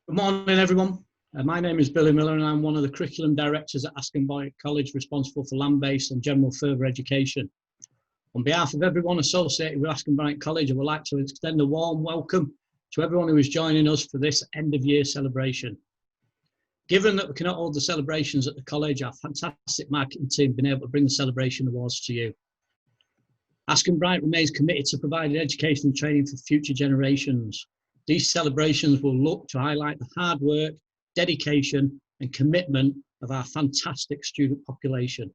Good morning, everyone. My name is Billy Miller and I'm one of the curriculum directors at Askham Bryan College, responsible for land-based and general further education. On behalf of everyone associated with Askham Bryan College, I would like to extend a warm welcome to everyone who is joining us for this end-of-year celebration. Given that we cannot hold the celebrations at the college, our fantastic marketing team have been able to bring the celebration awards to you. Askham Bryan remains committed to providing education and training for future generations. These celebrations will look to highlight the hard work, dedication and commitment of our fantastic student population.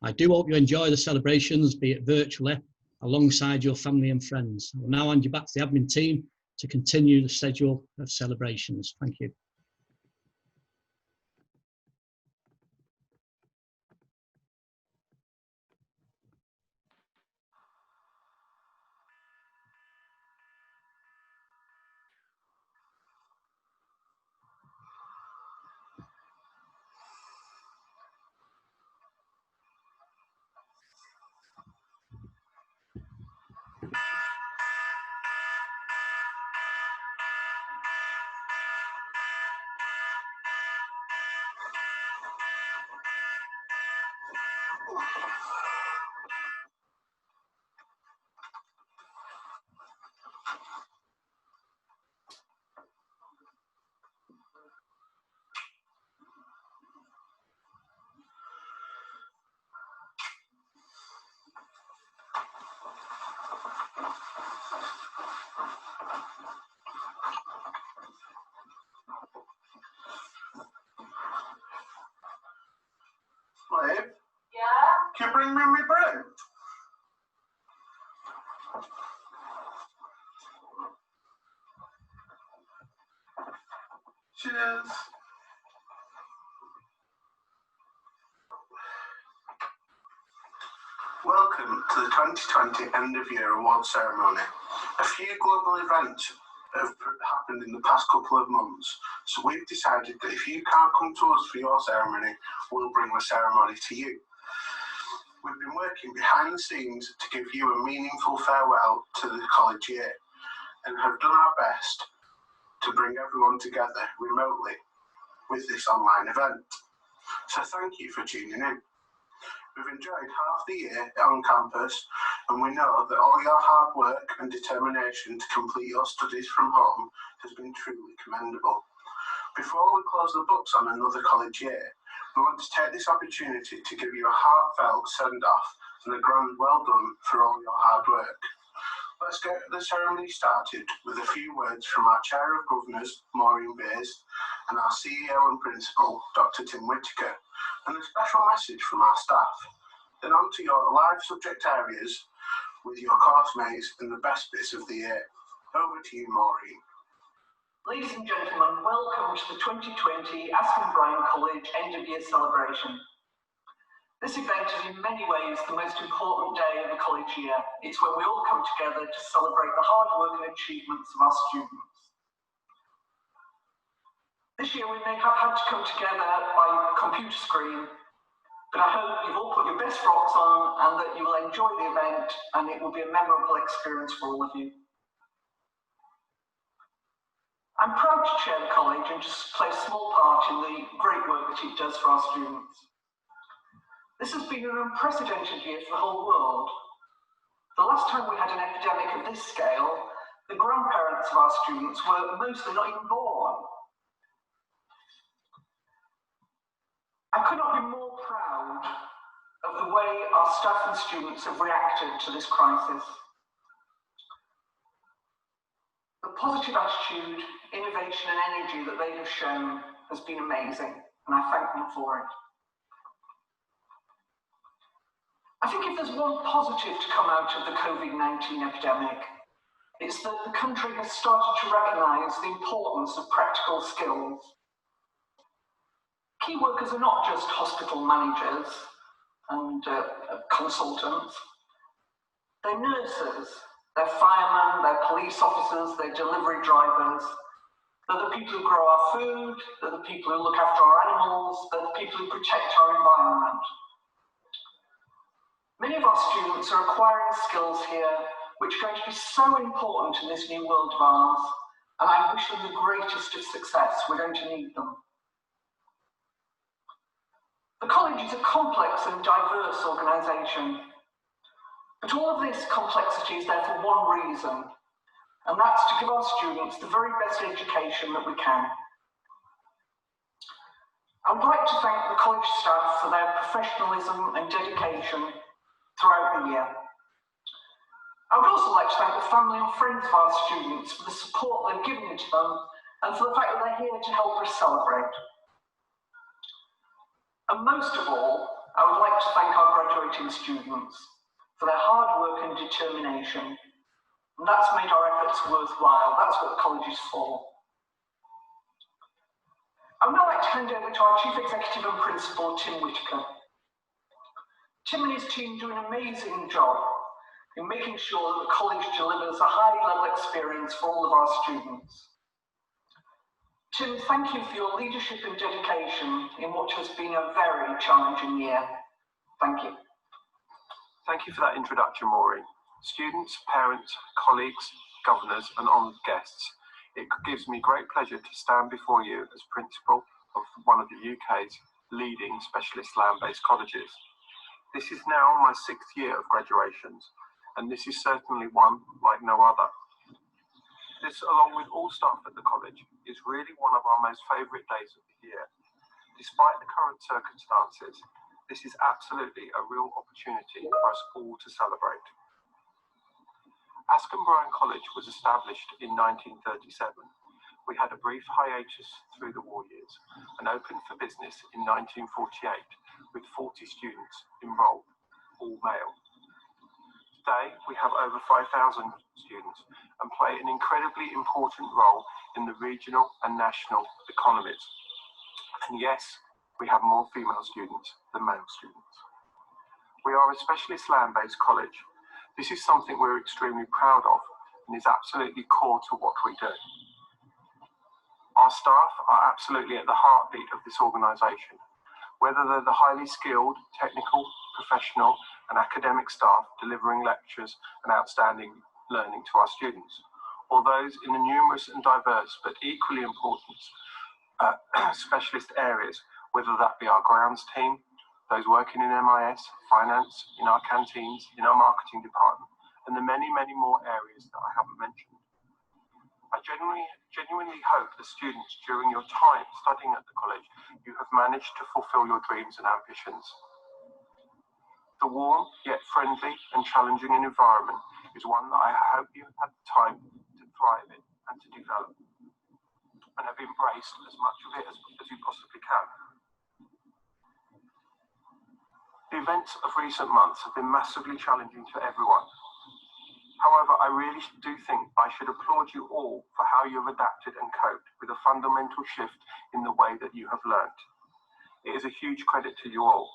I do hope you enjoy the celebrations, be it virtually, alongside your family and friends. I will now hand you back to the admin team to continue the schedule of celebrations. Thank you. Liv? Yeah? Can you bring me my brew? Cheers. Welcome to the 2020 End of Year Award Ceremony. A few global events have happened in the past couple of months, so we've decided that if you can't come to us for your ceremony, we'll bring the ceremony to you. We've been working behind the scenes to give you a meaningful farewell to the college year and have done our best to bring everyone together remotely with this online event. So thank you for tuning in. We've enjoyed half the year on campus and we know that all your hard work and determination to complete your studies from home has been truly commendable. Before we close the books on another college year, we want to take this opportunity to give you a heartfelt send-off and a grand well done for all your hard work. Let's get the ceremony started with a few words from our Chair of Governors, Maureen Bays, and our CEO and Principal, Dr. Tim Whittaker, and a special message from our staff. Then on to your live subject areas with your course mates and the best bits of the year. Over to you, Maureen. Ladies and gentlemen, welcome to the 2020 Askham Bryan College End of Year Celebration. This event is in many ways the most important day of the college year. It's when we all come together to celebrate the hard work and achievements of our students. This year we may have had to come together by computer screen, but I hope you've all put your best frocks on and that you will enjoy the event and it will be a memorable experience for all of you. I'm proud to chair the college and just play a small part in the great work that it does for our students. This has been an unprecedented year for the whole world. The last time we had an epidemic of this scale, the grandparents of our students were mostly not even born. I could not be more proud of the way our staff and students have reacted to this crisis. The positive attitude, innovation and energy that they have shown has been amazing, and I thank them for it. I think if there's one positive to come out of the COVID-19 epidemic, it's that the country has started to recognise the importance of practical skills. Key workers are not just hospital managers and consultants. They're nurses, they're firemen, they're police officers, they're delivery drivers. They're the people who grow our food, they're the people who look after our animals, they're the people who protect our environment. Many of our students are acquiring skills here which are going to be so important in this new world of ours, and I wish them the greatest of success. We're going to need them. The college is a complex and diverse organisation, but all of this complexity is there for one reason, and that's to give our students the very best education that we can. I would like to thank the college staff for their professionalism and dedication throughout the year. I would also like to thank the family and friends of our students for the support they've given to them and for the fact that they're here to help us celebrate. And most of all, I would like to thank our graduating students for their hard work and determination. And that's made our efforts worthwhile. That's what the college is for. I would now like to hand over to our Chief Executive and Principal, Tim Whitaker. Tim and his team do an amazing job in making sure that the college delivers a high-level experience for all of our students. Tim, thank you for your leadership and dedication in what has been a very challenging year. Thank you. Thank you for that introduction, Maureen. Students, parents, colleagues, governors and honoured guests, it gives me great pleasure to stand before you as principal of one of the UK's leading specialist land-based colleges. This is now my 6th year of graduations, and this is certainly one like no other. This, along with all staff at the college, is really one of our most favourite days of the year. Despite the current circumstances, this is absolutely a real opportunity for us all to celebrate. Askham Bryan College was established in 1937. We had a brief hiatus through the war years and opened for business in 1948 with 40 students enrolled, all male. Today, we have over 5,000 students and play an incredibly important role in the regional and national economies. And yes, we have more female students than male students. We are a specialist land-based college. This is something we're extremely proud of and is absolutely core to what we do. Our staff are absolutely at the heartbeat of this organisation, whether they're the highly skilled, technical, professional and academic staff delivering lectures and outstanding learning to our students, or those in the numerous and diverse but equally important specialist areas, whether that be our grounds team, those working in MIS, finance, in our canteens, in our marketing department, and the many, many more areas that I haven't mentioned. I genuinely hope the students during your time studying at the college, you have managed to fulfil your dreams and ambitions. The warm, yet friendly and challenging environment is one that I hope you have had the time to thrive in and to develop, and have embraced as much of it as you possibly can. The events of recent months have been massively challenging to everyone. However, I really do think I should applaud you all for how you have adapted and coped with a fundamental shift in the way that you have learnt. It is a huge credit to you all.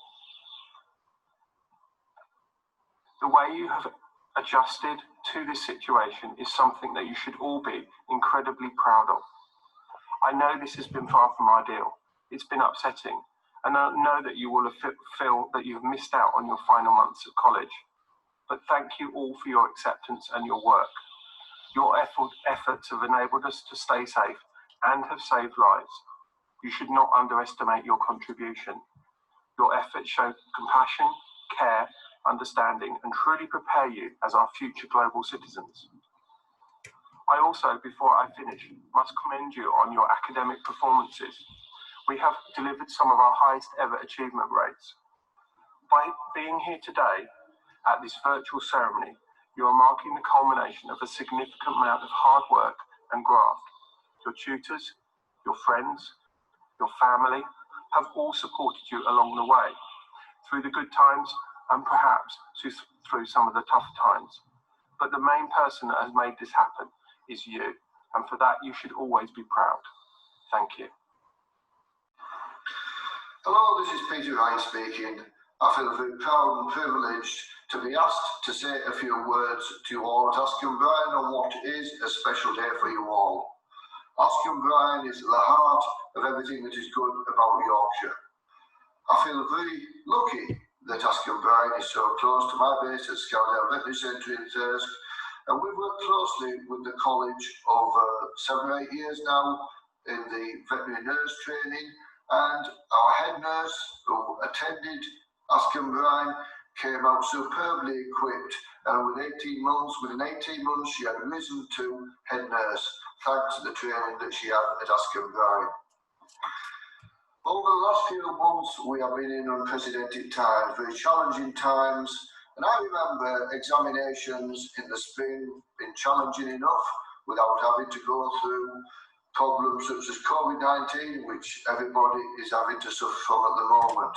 The way you have adjusted to this situation is something that you should all be incredibly proud of. I know this has been far from ideal. It's been upsetting. And I know that you will feel that you've missed out on your final months at college. But thank you all for your acceptance and your work. Your efforts have enabled us to stay safe and have saved lives. You should not underestimate your contribution. Your efforts show compassion, care, understanding, and truly prepare you as our future global citizens. I also, before I finish, must commend you on your academic performances. We have delivered some of our highest ever achievement rates. By being here today at this virtual ceremony, you are marking the culmination of a significant amount of hard work and graft. Your tutors, your friends, your family have all supported you along the way, through the good times and perhaps through some of the tough times. But the main person that has made this happen is you, and for that you should always be proud. Thank you. Hello, this is Peter Ryan speaking. I feel very proud and privileged to be asked to say a few words to you all at Askham Bryan on what is a special day for you all. Askham Bryan is at the heart of everything that is good about Yorkshire. I feel very lucky that Askham Bryan is so close to my base at Scaledale Veterinary Centre in Thirsk, And we've worked closely with the college over 7 or 8 years now in the veterinary nurse training, and our head nurse who attended Askham Bryan came out superbly equipped, and within 18 months she had risen to head nurse thanks to the training that she had at Askham Bryan. Over the last few months we have been in unprecedented times, very challenging times, and I remember examinations in the spring being challenging enough without having to go through problems such as COVID-19, which everybody is having to suffer from at the moment.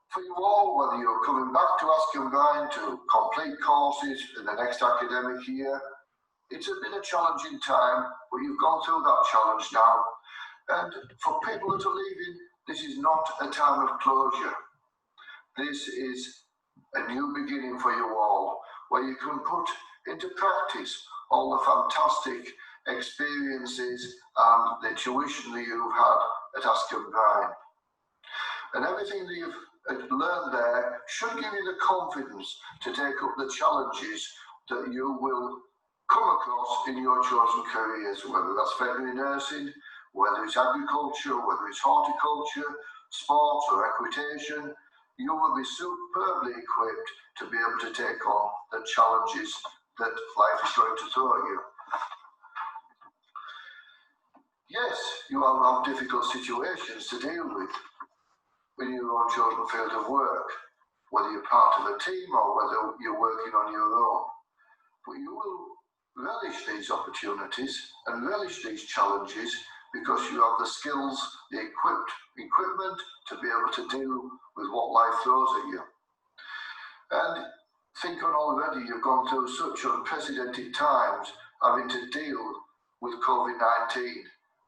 For you all, whether you're coming back to Askham Bryan to complete courses in the next academic year, it's been a challenging time, but you've gone through that challenge now. And for people that are leaving, this is not a time of closure. This is a new beginning for you all, where you can put into practice all the fantastic experiences and the tuition that you've had at Askham Bryan. And everything that you've learned there should give you the confidence to take up the challenges that you will come across in your chosen careers, whether that's veterinary nursing, whether it's agriculture, whether it's horticulture, sports or equitation. You will be superbly equipped to be able to take on the challenges that life is going to throw at you. Yes, you will have difficult situations to deal with in your own chosen field of work, whether you're part of a team or whether you're working on your own. But you will relish these opportunities and relish these challenges because you have the skills, the equipment to be able to deal with what life throws at you. And think on already you've gone through such unprecedented times having to deal with COVID-19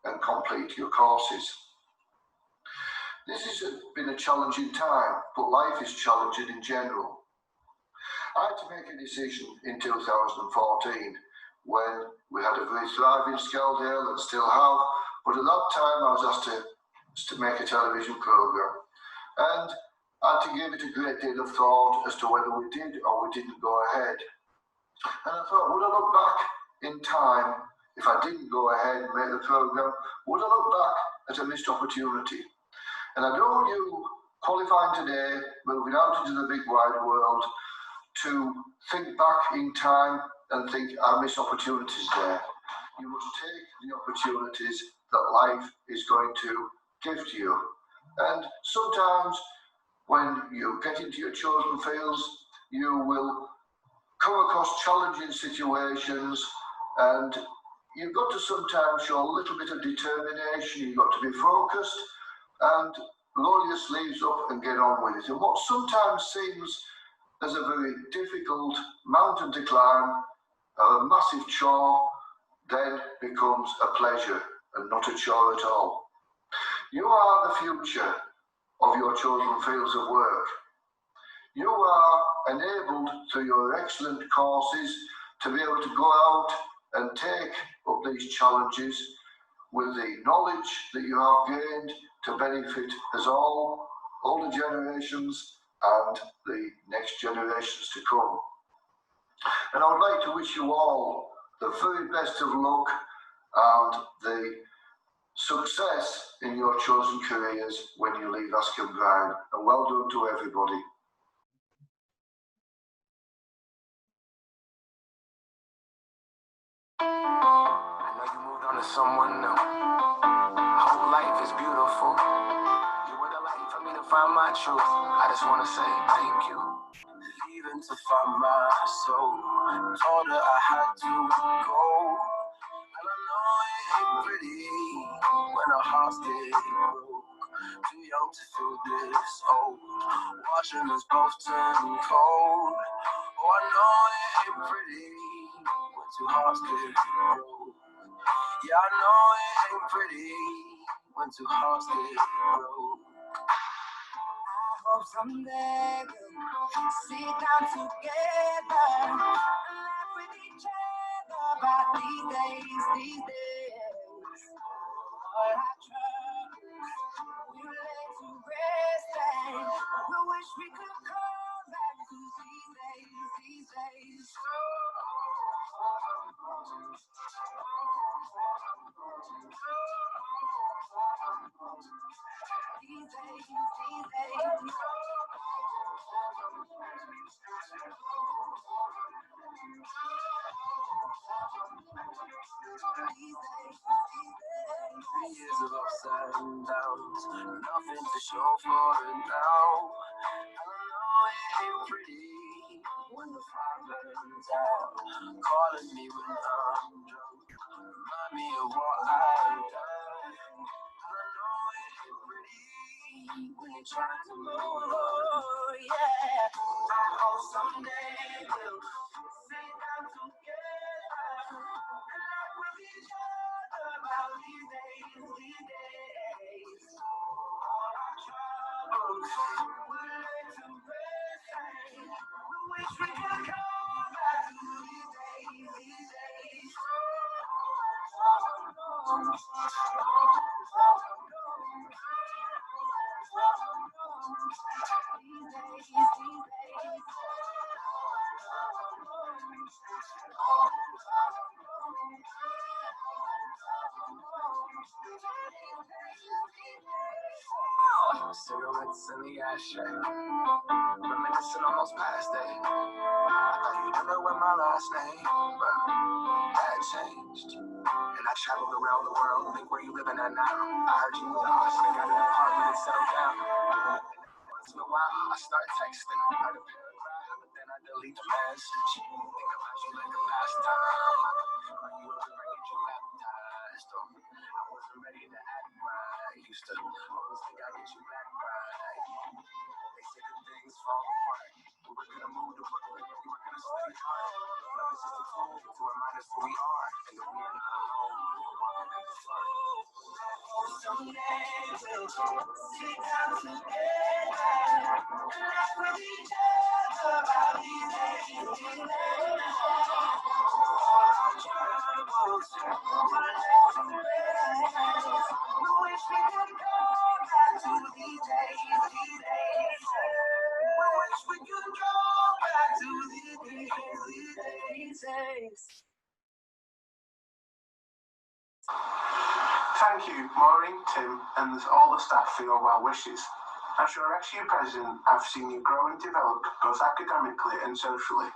and complete your courses. This has been a challenging time, but life is challenging in general. I had to make a decision in 2014 when we had a very thriving Skeldale and still have, but at that time I was asked to make a television programme, and I had to give it a great deal of thought as to whether we did or we didn't go ahead. And I thought, would I look back in time, if I didn't go ahead and make the programme, would I look back at a missed opportunity? And I don't want you qualifying today, moving out into the big wide world, to think back in time and think I missed opportunities there. You must take the opportunities that life is going to give to you. And sometimes when you get into your chosen fields, you will come across challenging situations, and you've got to sometimes show a little bit of determination. You've got to be focused and roll your sleeves up and get on with it. And what sometimes seems as a very difficult mountain to climb, a massive chore, then becomes a pleasure and not a chore at all. You are the future of your chosen fields of work. You are enabled through your excellent courses to be able to go out and take up these challenges with the knowledge that you have gained to benefit us all, older generations and the next generations to come. And I would like to wish you all the very best of luck and the success in your chosen careers when you leave Askham Bryan, and well done to everybody. I know you moved on to someone new. Whole life is beautiful. You were the light for me to find my truth. I just wanna say thank you. Leaving to find my soul. Told her I had to go. And I know it ain't pretty when our hearts get broke. Too young to feel this old. Watching us both turn cold. Oh, I know it ain't pretty when two hearts get broke. Yeah, I know it ain't pretty when two hearts get broke. I hope someday we'll sit down together and laugh with each other about these days. All our troubles we lay to rest, and we wish we could come back to these days. Years of ups and downs, nothing to show for it now. I know it ain't pretty when the fire burns out. Calling me when I'm drunk, remind me of what I've done. I know it ain't pretty when you're trying to move on, yeah. I hope someday we'll sit down together and laugh with each other about these days. All our troubles will lay to rest, and we wish we could go back to these days. Cigarettes in the ashtray, reminiscing on those past days. I thought you'd know my last name, but that changed. And I traveled around the world, think where you living at now. I heard you moved to Austin, got an apartment and settled down. Once in a while, I start texting, write a paragraph, but then I delete the message. Think about you like a pastime. Are you ever ready to baptized? I wasn't ready to act right. Used to always think I'd get you back right. They say good things fall apart. We were gonna move to Brooklyn, we were gonna stay hard. Love is just a tool to remind us who we are, and that we are not alone. We're walking in the dark. Someday we'll sit down together and laugh with each other about these days. All our troubles will lay to rest. We wish we could go back to these days. We wish we could go back to these days. Thank you, Maureen, Tim, and all the staff for your well wishes. As your SU president, I've seen you grow and develop both academically and socially,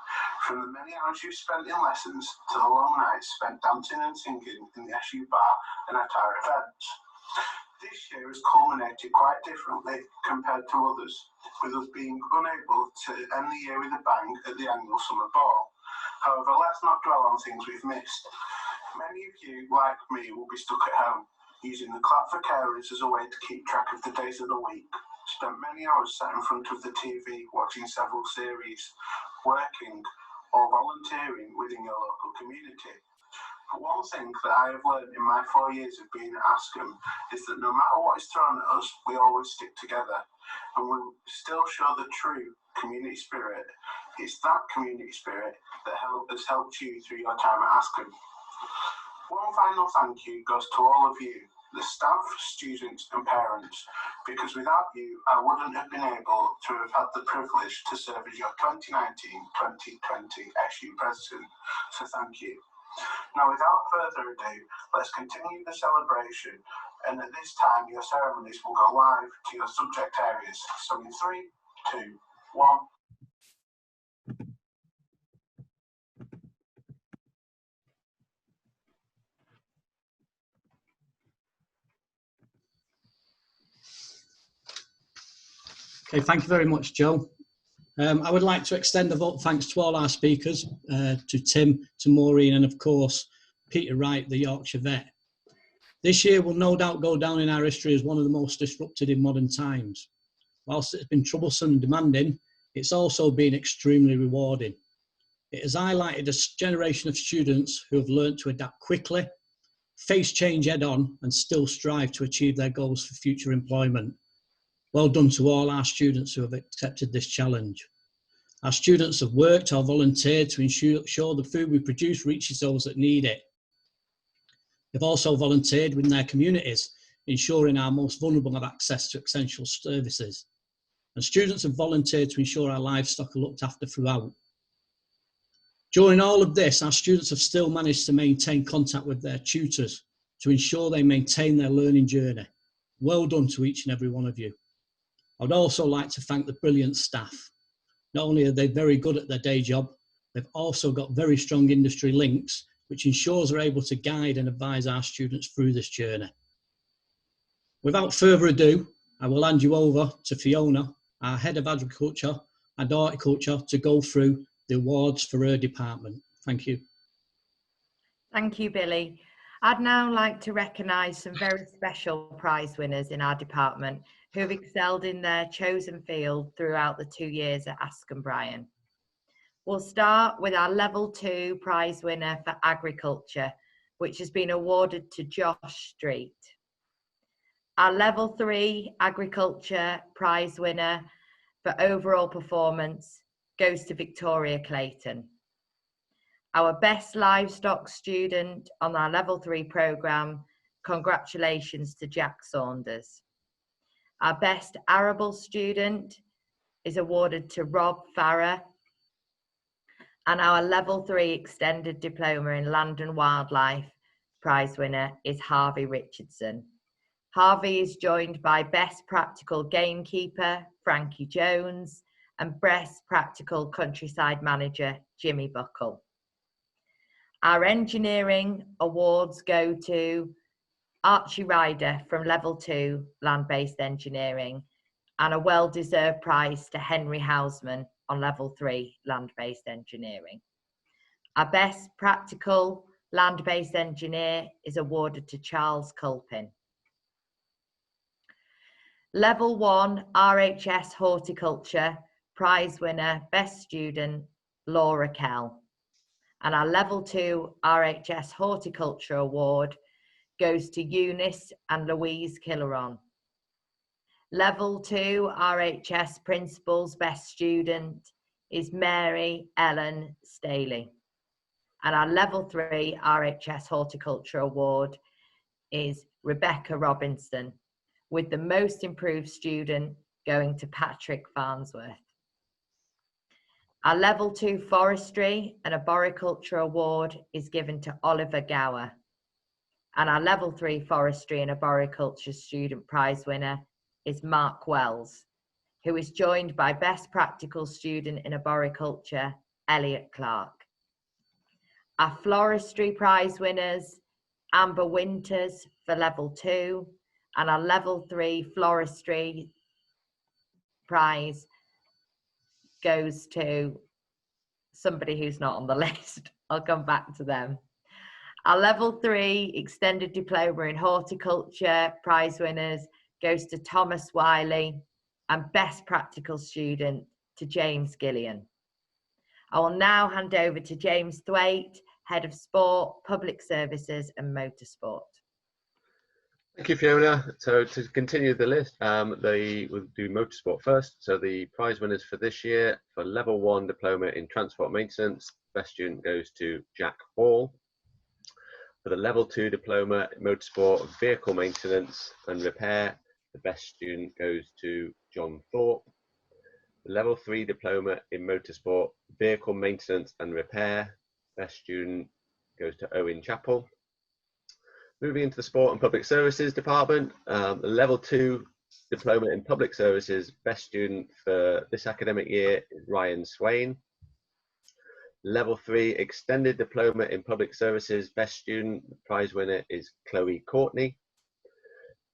from the many hours you've spent in lessons to the long nights spent dancing and singing in the SU bar and at our events. This year has culminated quite differently compared to others, with us being unable to end the year with a bang at the annual summer ball. However, let's not dwell on things we've missed. Many of you, like me, will be stuck at home, using the clap for carers as a way to keep track of the days of the week. Spent many hours sat in front of the TV watching several series, working or volunteering within your local community. But one thing that I have learned in my 4 years of being at Askham is that no matter what is thrown at us, we always stick together, and we still show the true community spirit. It's that community spirit that has helped you through your time at Askham. One final thank you goes to all of you, the staff, students and parents, because without you I wouldn't have been able to have had the privilege to serve as your 2019-2020 SU president, so thank you. Now without further ado, let's continue the celebration, and at this time your ceremonies will go live to your subject areas. So in 3, 2, 1. Okay, thank you very much, Joe. I would like to extend a vote thanks to all our speakers, to Tim, to Maureen, and of course, Peter Wright, the Yorkshire vet. This year will no doubt go down in our history as one of the most disrupted in modern times. Whilst it's been troublesome and demanding, it's also been extremely rewarding. It has highlighted a generation of students who have learnt to adapt quickly, face change head on, and still strive to achieve their goals for future employment. Well done to all our students who have accepted this challenge. Our students have worked or volunteered to ensure the food we produce reaches those that need it. They've also volunteered within their communities, ensuring our most vulnerable have access to essential services. And students have volunteered to ensure our livestock are looked after throughout. During all of this, our students have still managed to maintain contact with their tutors to ensure they maintain their learning journey. Well done to each and every one of you. I'd also like to thank the brilliant staff. Not only are they very good at their day job, they've also got very strong industry links, which ensures they're able to guide and advise our students through this journey. Without further ado, I will hand you over to Fiona, our Head of Agriculture and Horticulture, to go through the awards for her department. Thank you. Thank you, Billy. I'd now like to recognise some very special prize winners in our department who have excelled in their chosen field throughout the 2 years at Askham Bryan. We'll start with our Level 2 prize winner for Agriculture, which has been awarded to Josh Street. Our Level 3 Agriculture prize winner for overall performance goes to Victoria Clayton. Our best livestock student on our Level 3 programme, congratulations to Jack Saunders. Our best arable student is awarded to Rob Farrer. And our Level 3 Extended Diploma in Land and Wildlife prize winner is Harvey Richardson. Harvey is joined by Best Practical Gamekeeper, Frankie Jones, and Best Practical Countryside Manager, Jimmy Buckle. Our engineering awards go to Archie Ryder from Level 2 Land-Based Engineering, and a well-deserved prize to Henry Hausman on Level 3 Land-Based Engineering. Our Best Practical Land-Based Engineer is awarded to Charles Culpin. Level 1 RHS Horticulture prize winner, Best Student, Laura Kell. And our Level 2 RHS Horticulture Award goes to Eunice and Louise Killeron. Level 2 RHS Principals Best Student is Mary Ellen Staley. And our Level 3 RHS Horticulture Award is Rebecca Robinson, with the Most Improved Student going to Patrick Farnsworth. Our Level 2 Forestry and Arboriculture Award is given to Oliver Gower. And our Level 3 Forestry and Arboriculture Student Prize winner is Mark Wells, who is joined by Best Practical Student in Arboriculture, Elliot Clark. Our Floristry Prize winners, Amber Winters for Level 2, and our Level 3 Floristry Prize goes to somebody who's not on the list. I'll come back to them. Our Level 3 Extended Diploma in Horticulture prize winners goes to Thomas Wiley, and Best Practical Student to James Gillian. I will now hand over to James Thwaite, Head of Sport, Public Services and Motorsport. Thank you, Fiona. So to continue the list, we'll do motorsport first. So the prize winners for this year for Level 1 Diploma in Transport Maintenance, Best Student goes to Jack Hall. For the Level 2 Diploma in Motorsport Vehicle Maintenance and Repair, the Best Student goes to John Thorpe. The Level 3 Diploma in Motorsport Vehicle Maintenance and Repair, Best Student goes to Owen Chappell. Moving into the Sport and Public Services Department, the Level 2 Diploma in Public Services Best Student for this academic year is Ryan Swain. Level 3 Extended Diploma in Public Services Best Student, prize winner is Chloe Courtney.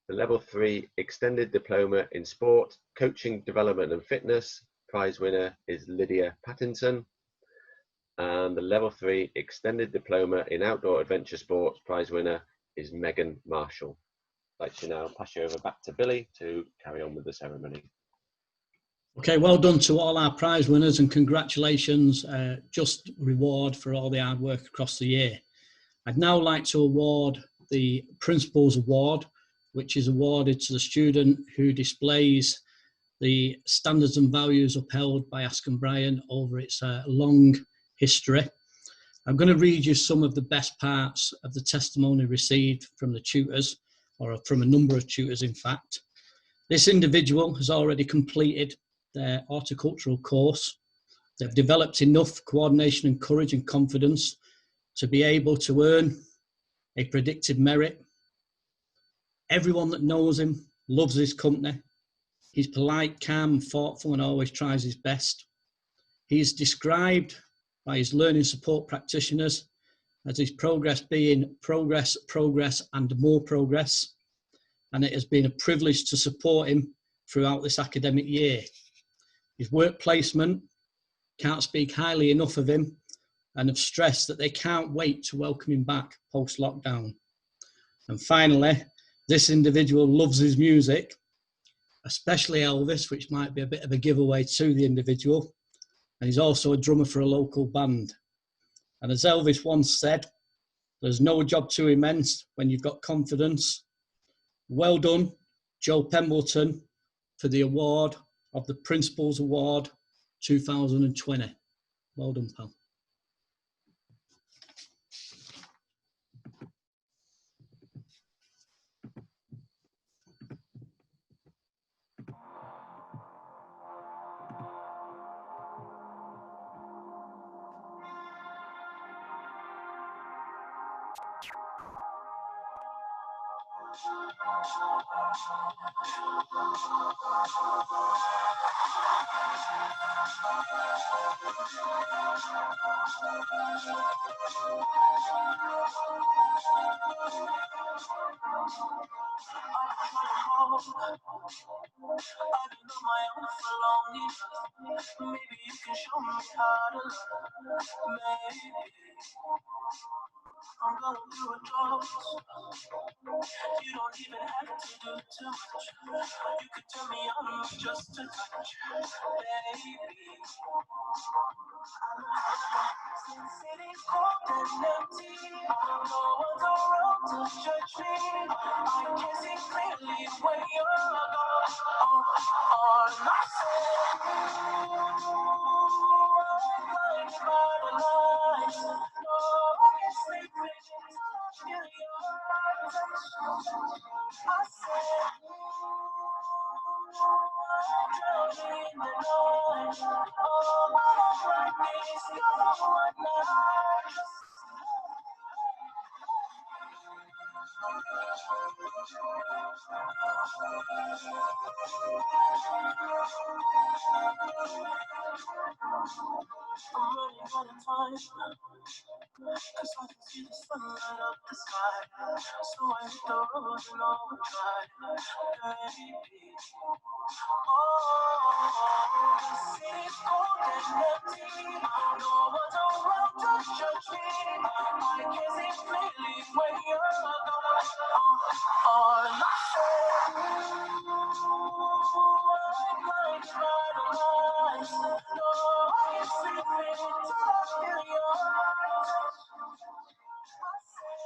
The Level 3 Extended Diploma in Sport, Coaching, Development and Fitness, prize winner is Lydia Pattinson. And the Level 3 Extended Diploma in Outdoor Adventure Sports, prize winner is Megan Marshall. I'd like to now pass you over back to Billy to carry on with the ceremony. Okay, well done to all our prize winners, and congratulations, just reward for all the hard work across the year. I'd now like to award the Principals Award, which is awarded to the student who displays the standards and values upheld by Askham Bryan over its long history. I'm going to read you some of the best parts of the testimony received from the tutors, or from a number of tutors in fact. This individual has already completed their horticultural course. They've developed enough coordination and courage and confidence to be able to earn a predicted merit. Everyone that knows him loves his company. He's polite, calm, and thoughtful, and always tries his best. He is described by his learning support practitioners as his progress being progress, progress, and more progress. And it has been a privilege to support him throughout this academic year. His work placement, can't speak highly enough of him, and have stressed that they can't wait to welcome him back post-lockdown. And finally, this individual loves his music, especially Elvis, which might be a bit of a giveaway to the individual. And he's also a drummer for a local band. And as Elvis once said, there's no job too immense when you've got confidence. Well done, Joe Pembleton, for the award of the Principals Award 2020. Well done, pal. Maybe you can show me how to love. Maybe I'm going through a drought. You don't even have to do too much. You can turn me on with just a touch, baby. Since it is cold and empty, no one's around to judge me. I can see clearly when you're gone. On my side, I'm blinded by the lights. No, I can sleep with you till I feel your touch. I said, I'm drowning in the noise. Oh, but I'm like this, you're the one that I just. I'm running out of time, cause I can see the sun light up the sky. So I hit the road and overdrive, baby. Oh, the city's cold and empty, no one's around to judge me. I can see clearly when you're gone. On my side, I'm blinded by the lights. No, I can sleep till I feel your touch. I said,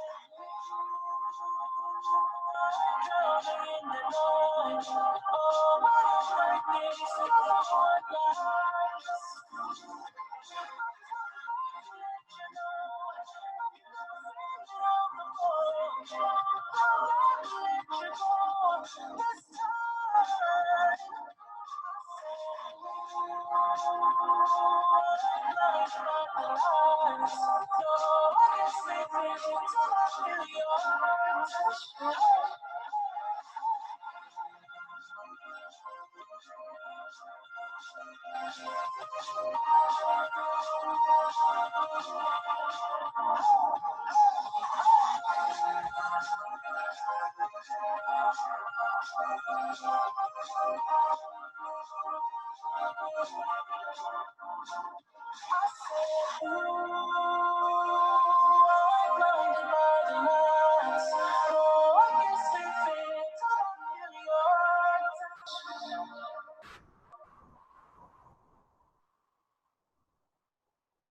I'm drowning in the noise. Oh, but I'm like this, you're the one that I just.